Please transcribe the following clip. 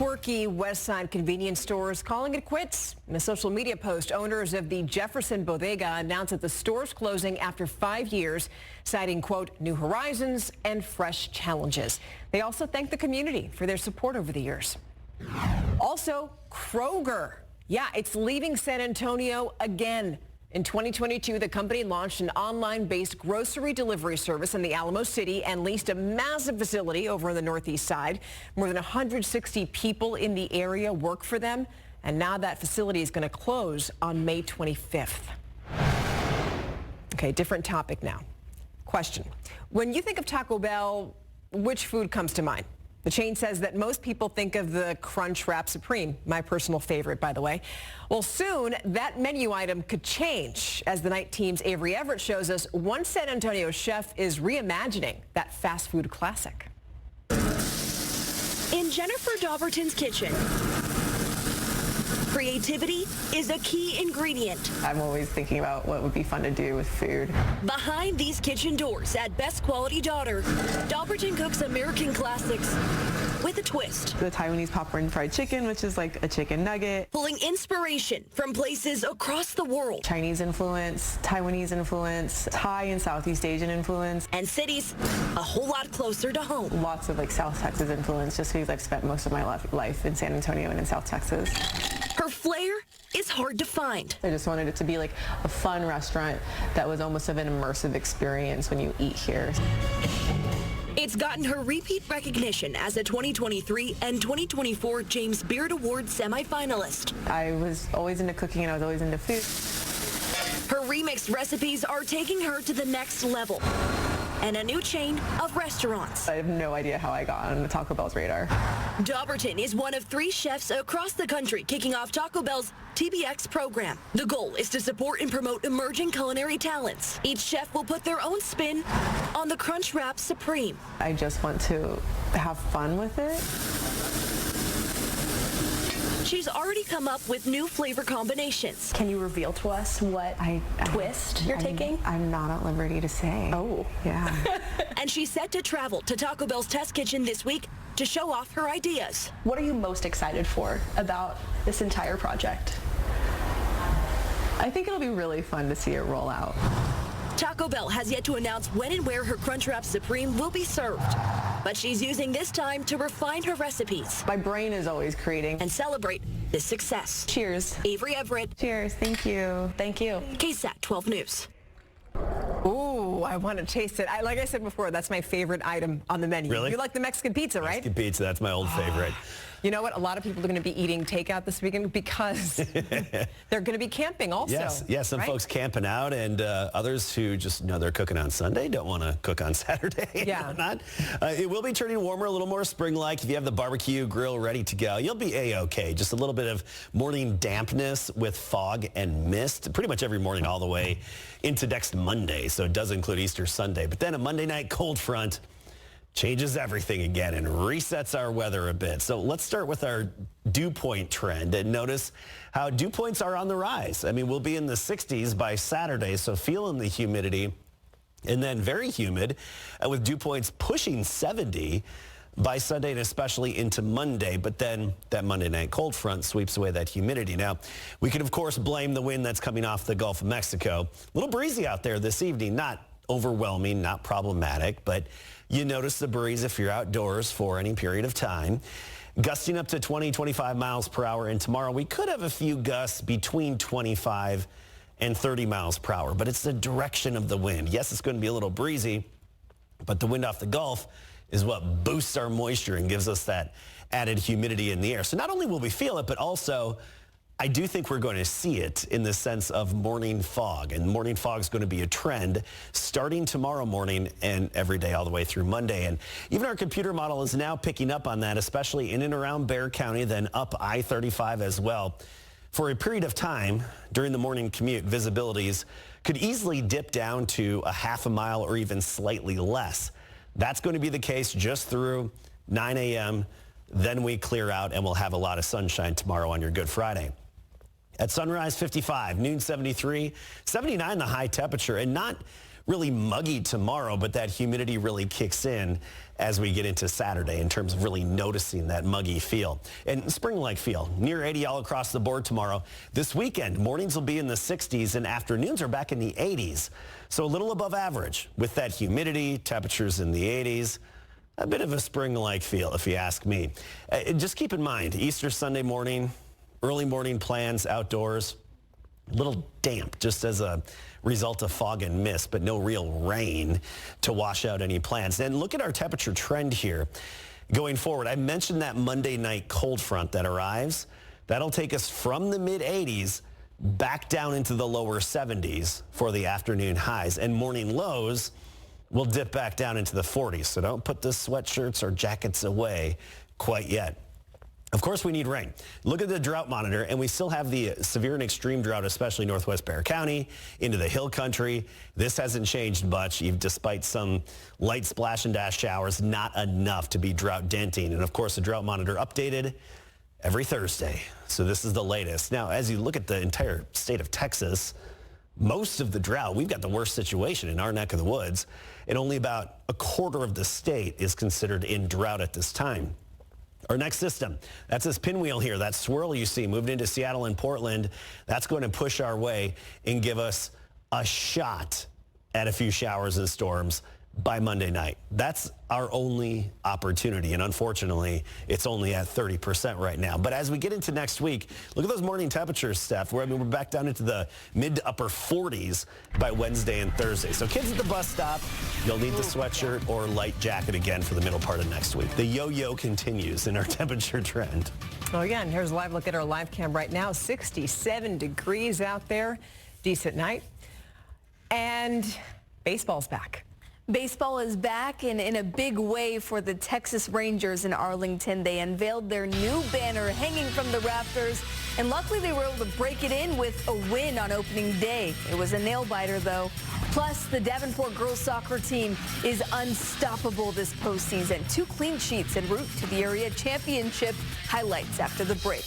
quirky West Side convenience stores calling it quits. In a social media post, owners of the Jefferson Bodega announced that the store's closing after 5 years, citing, quote, new horizons and fresh challenges. They also thanked the community for their support over the years. Also, Kroger. Yeah, it's leaving San Antonio again. In 2022, the company launched an online-based grocery delivery service in the Alamo City and leased a massive facility over on the northeast side. More than 160 people in the area work for them, and now that facility is going to close on May 25th. Okay, different topic now. Question. When you think of Taco Bell, which food comes to mind? The chain says that most people think of the Crunchwrap Supreme, my personal favorite, by the way. Well, soon that menu item could change. As the night team's Avery Everett shows us, one San Antonio chef is reimagining that fast food classic. In Jennifer Dauberton's kitchen, creativity is a key ingredient. I'm always thinking about what would be fun to do with food. Behind these kitchen doors at Best Quality Daughter, Dauberton cooks American classics with a twist. The Taiwanese popcorn fried chicken, which is like a chicken nugget. Pulling inspiration from places across the world. Chinese influence, Taiwanese influence, Thai and Southeast Asian influence. And cities a whole lot closer to home. Lots of like South Texas influence, just because I've spent most of my life in San Antonio and in South Texas. Her flair is hard to find. I just wanted it to be like a fun restaurant that was almost of an immersive experience when you eat here. It's gotten her repeat recognition as a 2023 and 2024 James Beard Award semifinalist. I was always into cooking and I was always into food. Her remixed recipes are taking her to the next level. And a new chain of restaurants. I have no idea how I got on Taco Bell's radar. Dauberton is one of 3 chefs across the country kicking off Taco Bell's TBX program. The goal is to support and promote emerging culinary talents. Each chef will put their own spin on the Crunchwrap Supreme. I just want to have fun with it. She's already come up with new flavor combinations. Can you reveal to us what twist you're taking? I'm not at liberty to say. Oh. Yeah. And she's set to travel to Taco Bell's test kitchen this week to show off her ideas. What are you most excited for about this entire project? I think it'll be really fun to see it roll out. Taco Bell has yet to announce when and where her Crunchwrap Supreme will be served. But she's using this time to refine her recipes. My brain is always creating. And celebrate this success. Cheers. Avery Everett. Cheers. Thank you. Thank you. Ksat 12 News. Ooh, I want to taste it. Like I said before, that's my favorite item on the menu. Really? You like the Mexican pizza, right? Mexican pizza, that's my old favorite. You know what? A lot of people are going to be eating takeout this weekend because they're going to be camping also. Yes, some folks camping out and others who just know they're cooking on Sunday, don't want to cook on Saturday. Yeah. Whatnot. It will be turning warmer, a little more spring-like. If you have the barbecue grill ready to go, you'll be A-okay. Just a little bit of morning dampness with fog and mist pretty much every morning all the way into next Monday. So it does include Easter Sunday. But then a Monday night cold front changes everything again and resets our weather a bit. So let's start with our dew point trend and notice how dew points are on the rise. I mean, we'll be in the 60s by Saturday, so feeling the humidity, and then very humid with dew points pushing 70 by Sunday and especially into Monday. But then that Monday night cold front sweeps away that humidity. Now, we can, of course, blame the wind that's coming off the Gulf of Mexico. A little breezy out there this evening, not overwhelming, not problematic, but you notice the breeze if you're outdoors for any period of time. Gusting up to 20, 25 miles per hour. And tomorrow we could have a few gusts between 25 and 30 miles per hour, but it's the direction of the wind. Yes, it's going to be a little breezy, but the wind off the Gulf is what boosts our moisture and gives us that added humidity in the air. So not only will we feel it, but also I do think we're going to see it in the sense of morning fog. And morning fog is going to be a trend starting tomorrow morning and every day all the way through Monday. And even our computer model is now picking up on that, especially in and around Bexar County, then up I-35 as well. For a period of time during the morning commute, visibilities could easily dip down to a half a mile or even slightly less. That's going to be the case just through 9 a.m. Then we clear out and we'll have a lot of sunshine tomorrow on your Good Friday. At sunrise, 55, noon 73, 79 the high temperature, and not really muggy tomorrow, but that humidity really kicks in as we get into Saturday in terms of really noticing that muggy feel. And spring-like feel, near 80 all across the board tomorrow. This weekend, mornings will be in the 60s and afternoons are back in the 80s. So a little above average with that humidity, temperatures in the 80s. A bit of a spring-like feel, if you ask me. Just keep in mind, Easter Sunday morning, early morning plans outdoors, a little damp just as a result of fog and mist, but no real rain to wash out any plans. And look at our temperature trend here going forward. I mentioned that Monday night cold front that arrives. That'll take us from the mid-80s back down into the lower 70s for the afternoon highs, and morning lows will dip back down into the 40s. So don't put the sweatshirts or jackets away quite yet. Of course, we need rain. Look at the drought monitor, and we still have the severe and extreme drought, especially northwest Bexar County, into the hill country. This hasn't changed much, despite some light splash and dash showers, not enough to be drought denting. And of course, the drought monitor updated every Thursday. So this is the latest. Now, as you look at the entire state of Texas, most of the drought, we've got the worst situation in our neck of the woods, and only about a quarter of the state is considered in drought at this time. Our next system, that's this pinwheel here, that swirl you see moved into Seattle and Portland. That's going to push our way and give us a shot at a few showers and storms by Monday night. That's our only opportunity, and unfortunately, it's only at 30% right now. But as we get into next week, look at those morning temperatures, Steph. We're back down into the mid to upper 40s by Wednesday and Thursday. So kids at the bus stop, you'll need the sweatshirt or light jacket again for the middle part of next week. The yo-yo continues in our temperature trend. Well, again, here's a live look at our live cam right now. 67 degrees out there. Decent night. And baseball's back. Baseball is back, and in a big way for the Texas Rangers in Arlington. They unveiled their new banner hanging from the rafters, and luckily they were able to break it in with a win on opening day. It was a nail-biter, though. Plus, the Davenport girls soccer team is unstoppable this postseason. 2 clean sheets en route to the area championship. Highlights after the break.